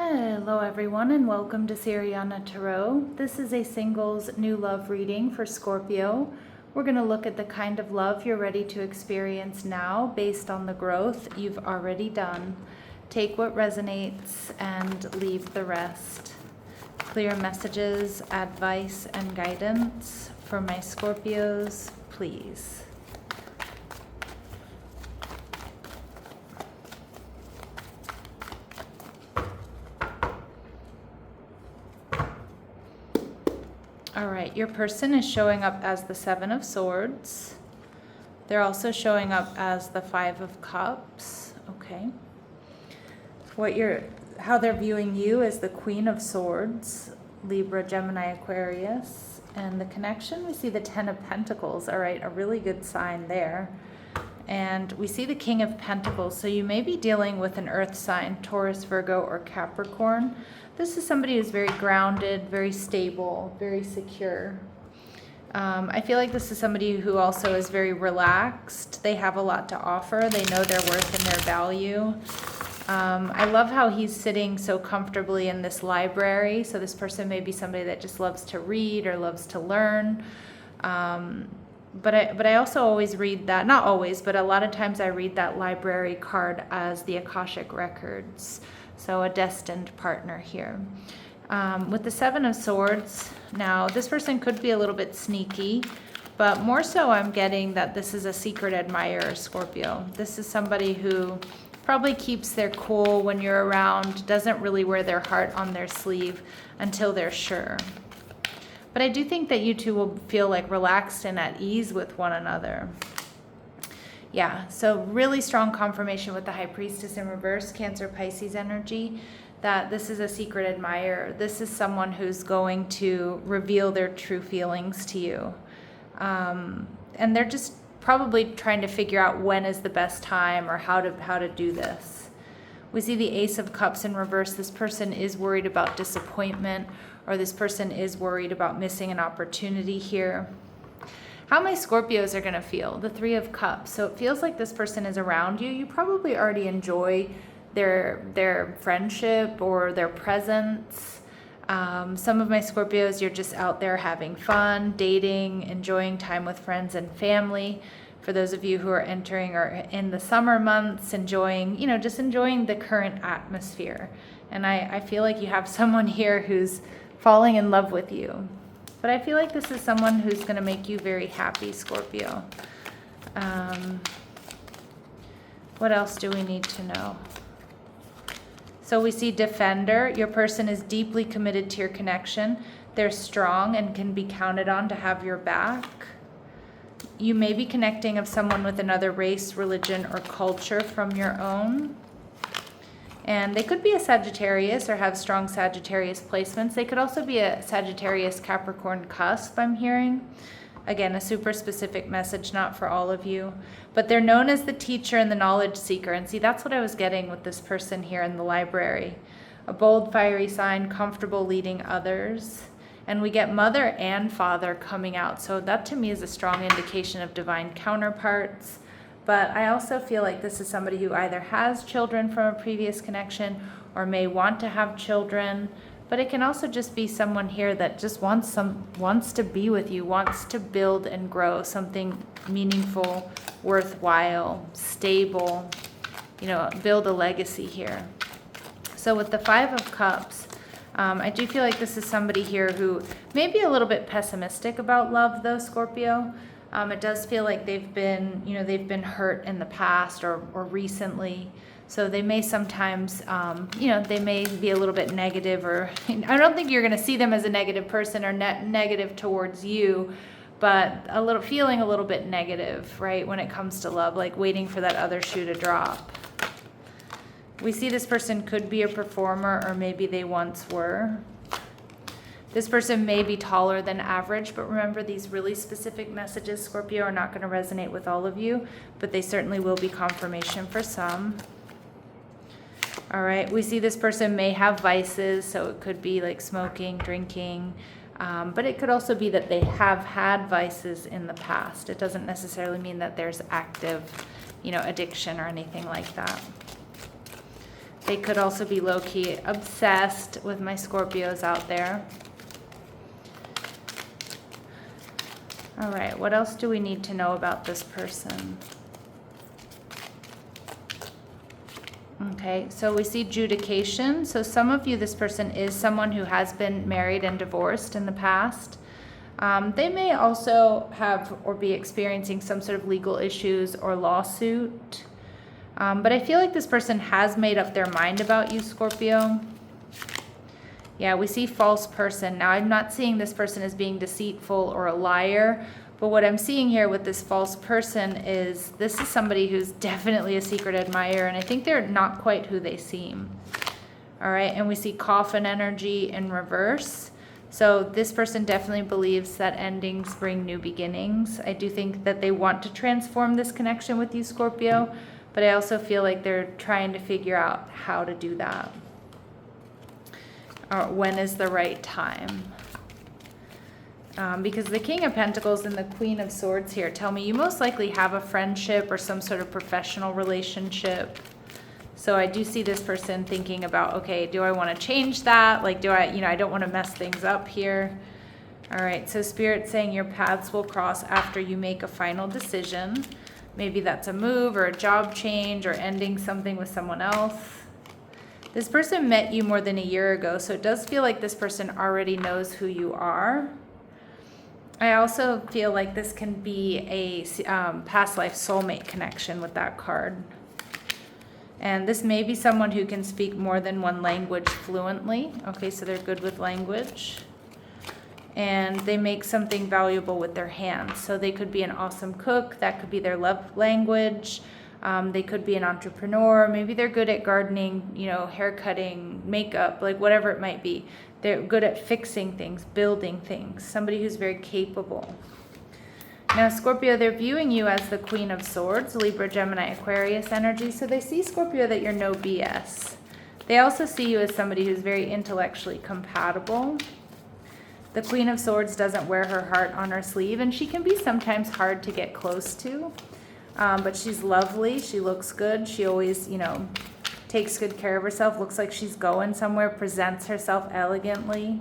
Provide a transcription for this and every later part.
Hello everyone and welcome to Siriana Tarot. This is a singles new love reading for Scorpio. We're going to look at the kind of love you're ready to experience now based on the growth you've already done. Take what resonates and leave the rest. Clear messages, advice, and guidance for my Scorpios, please. All right, your person is showing up as the Seven of Swords. They're also showing up as the Five of Cups. Okay. How they're viewing you is the Queen of Swords, Libra, Gemini, Aquarius. And the connection, we see the Ten of Pentacles. All right, a really good sign there. And we see the King of Pentacles. So you may be dealing with an earth sign, Taurus, Virgo, or Capricorn. This is somebody who's very grounded, very stable, very secure. I feel like this is somebody who also is very relaxed. They have a lot to offer. They know their worth and their value. I love how he's sitting so comfortably in this library. So this person may be somebody that just loves to read or loves to learn. But I also always read that, not always, but a lot of times I read that library card as the Akashic Records. So a destined partner here. With the Seven of Swords, now this person could be a little bit sneaky, but more so I'm getting that this is a secret admirer, Scorpio. This is somebody who probably keeps their cool when you're around, doesn't really wear their heart on their sleeve until they're sure. But I do think that you two will feel like relaxed and at ease with one another. Yeah, so really strong confirmation with the High Priestess in reverse, Cancer, Pisces energy, that this is a secret admirer. This is someone who's going to reveal their true feelings to you. And they're just probably trying to figure out when is the best time or how to do this. We see the Ace of Cups in reverse. This person is worried about disappointment, or this person is worried about missing an opportunity here. How my Scorpios are going to feel, the Three of Cups. So it feels like this person is around you. You probably already enjoy their friendship or their presence. Some of my Scorpios, you're just out there having fun, dating, enjoying time with friends and family. For those of you who are entering or in the summer months, enjoying the current atmosphere. And I feel like you have someone here who's falling in love with you. But I feel like this is someone who's going to make you very happy, Scorpio. What else do we need to know? So we see Defender. Your person is deeply committed to your connection. They're strong and can be counted on to have your back. You may be connecting with someone with another race, religion, or culture from your own. And they could be a Sagittarius or have strong Sagittarius placements. They could also be a Sagittarius Capricorn cusp, I'm hearing. Again, a super specific message, not for all of you. But they're known as the teacher and the knowledge seeker. And see, that's what I was getting with this person here in the library. A bold, fiery sign, comfortable leading others. And we get mother and father coming out. So that to me is a strong indication of divine counterparts. But I also feel like this is somebody who either has children from a previous connection or may want to have children. But it can also just be someone here that just wants to be with you, wants to build and grow something meaningful, worthwhile, stable, build a legacy here. So with the Five of Cups, I do feel like this is somebody here who may be a little bit pessimistic about love, though, Scorpio. It does feel like they've been hurt in the past or recently. So they may sometimes, they may be a little bit negative, or I don't think you're going to see them as a negative person or negative towards you, but feeling a little bit negative, right, when it comes to love, like waiting for that other shoe to drop. We see this person could be a performer, or maybe they once were. This person may be taller than average, but remember, these really specific messages, Scorpio, are not going to resonate with all of you, but they certainly will be confirmation for some. All right, we see this person may have vices, so it could be like smoking, drinking, but it could also be that they have had vices in the past. It doesn't necessarily mean that there's active, addiction or anything like that. They could also be low-key obsessed with my Scorpios out there. All right, what else do we need to know about this person? Okay, so we see judication. So some of you, this person is someone who has been married and divorced in the past. They may also have or be experiencing some sort of legal issues or lawsuit. But I feel like this person has made up their mind about you, Scorpio. Yeah, we see false person. Now, I'm not seeing this person as being deceitful or a liar, but what I'm seeing here with this false person is this is somebody who's definitely a secret admirer, and I think they're not quite who they seem. All right, and we see coffin energy in reverse. So this person definitely believes that endings bring new beginnings. I do think that they want to transform this connection with you, Scorpio, but I also feel like they're trying to figure out how to do that. Or when is the right time? Because the King of Pentacles and the Queen of Swords here tell me you most likely have a friendship or some sort of professional relationship. So I do see this person thinking about, okay, do I want to change that? Like, do I, I don't want to mess things up here. All right, so Spirit's saying your paths will cross after you make a final decision. Maybe that's a move or a job change or ending something with someone else. This person met you more than a year ago, so it does feel like this person already knows who you are. I also feel like this can be a past life soulmate connection with that card. And this may be someone who can speak more than one language fluently. Okay, so they're good with language. And they make something valuable with their hands. So they could be an awesome cook. That could be their love language. They could be an entrepreneur. Maybe they're good at gardening, hair cutting, makeup, like whatever it might be. They're good at fixing things, building things. Somebody who's very capable. Now, Scorpio, they're viewing you as the Queen of Swords, Libra, Gemini, Aquarius energy. So they see, Scorpio, that you're no BS. They also see you as somebody who's very intellectually compatible. The Queen of Swords doesn't wear her heart on her sleeve, and she can be sometimes hard to get close to. But she's lovely. She looks good. She always, takes good care of herself. Looks like she's going somewhere, presents herself elegantly.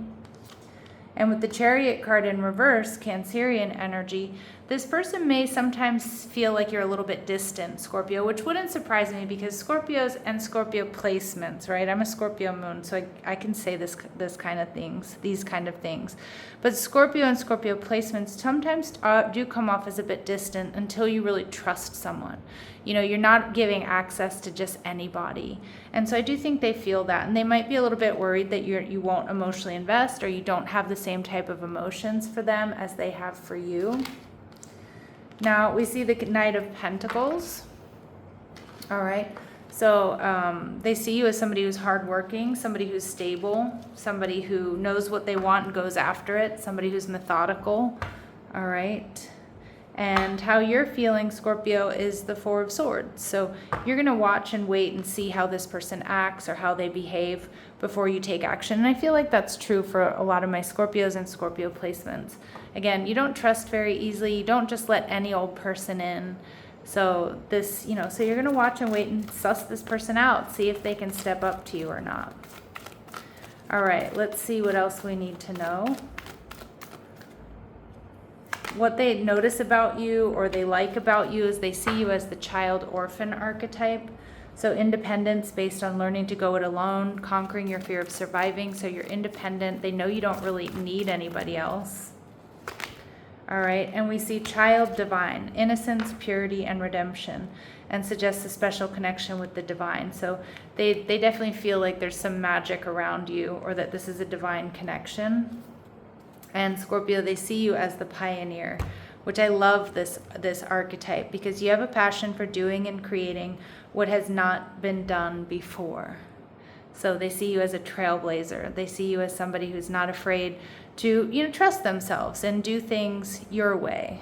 And with the Chariot card in reverse, Cancerian energy, this person may sometimes feel like you're a little bit distant, Scorpio, which wouldn't surprise me because Scorpios and Scorpio placements, right? I'm a Scorpio moon, so I can say these kind of things. But Scorpio and Scorpio placements sometimes do come off as a bit distant until you really trust someone. You're not giving access to just anybody. And so I do think they feel that. And they might be a little bit worried that you won't emotionally invest or you don't have the same type of emotions for them as they have for you. Now, we see the Knight of Pentacles. All right. So they see you as somebody who's hardworking, somebody who's stable, somebody who knows what they want and goes after it, somebody who's methodical. All right. And how you're feeling, Scorpio, is the Four of Swords. So you're going to watch and wait and see how this person acts or how they behave before you take action. And I feel like that's true for a lot of my Scorpios and Scorpio placements. Again, you don't trust very easily. You don't just let any old person in. So so you're going to watch and wait and suss this person out, see if they can step up to you or not. All right, let's see what else we need to know. What they notice about you or they like about you is they see you as the child orphan archetype. So independence based on learning to go it alone, conquering your fear of surviving. So you're independent. They know you don't really need anybody else. All right, and we see child divine, innocence, purity, and redemption, and suggests a special connection with the divine. So they definitely feel like there's some magic around you or that this is a divine connection. And Scorpio, they see you as the pioneer, which I love this archetype because you have a passion for doing and creating what has not been done before. So they see you as a trailblazer. They see you as somebody who's not afraid to, trust themselves and do things your way.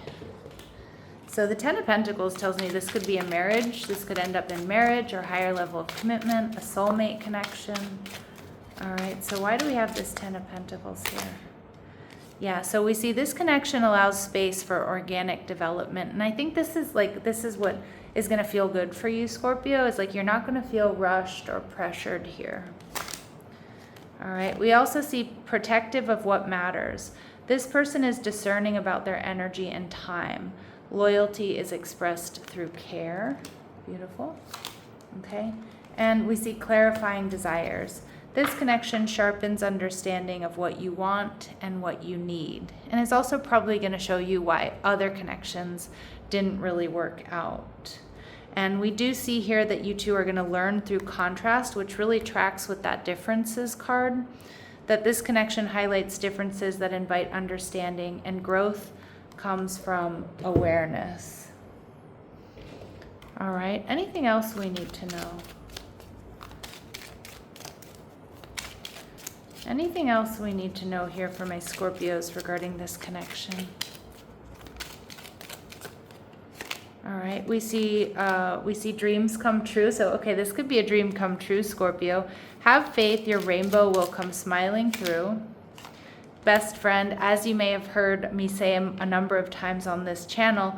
So the Ten of Pentacles tells me this could be a marriage. This could end up in marriage or higher level of commitment, a soulmate connection. All right, so why do we have this Ten of Pentacles here? Yeah, so we see this connection allows space for organic development. And I think this is what is going to feel good for you, Scorpio. It's like you're not going to feel rushed or pressured here. All right. We also see protective of what matters. This person is discerning about their energy and time. Loyalty is expressed through care. Beautiful. Okay. And we see clarifying desires. This connection sharpens understanding of what you want and what you need. And it's also probably going to show you why other connections didn't really work out. And we do see here that you two are going to learn through contrast, which really tracks with that differences card, that this connection highlights differences that invite understanding, and growth comes from awareness. All right, anything else we need to know? Anything else we need to know here for my Scorpios regarding this connection? All right, we see dreams come true. So, okay, this could be a dream come true, Scorpio. Have faith, your rainbow will come smiling through. Best friend, as you may have heard me say a number of times on this channel,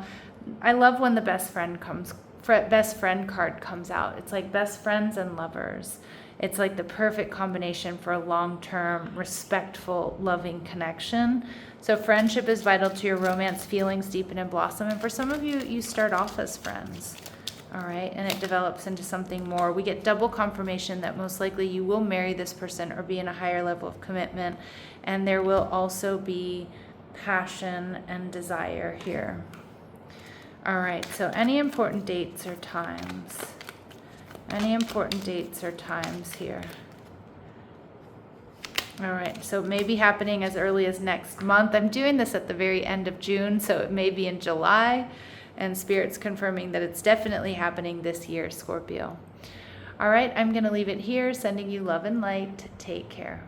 I love when the best friend card comes out. It's like best friends and lovers. It's like the perfect combination for a long-term, respectful, loving connection. So friendship is vital to your romance. Feelings deepen and blossom. And for some of you, you start off as friends. All right, and it develops into something more. We get double confirmation that most likely you will marry this person or be in a higher level of commitment. And there will also be passion and desire here. All right, so any important dates or times? Any important dates or times here? All right, so it may be happening as early as next month. I'm doing this at the very end of June, so it may be in July, and Spirit's confirming that it's definitely happening this year, Scorpio. All right, I'm going to leave it here, sending you love and light. Take care.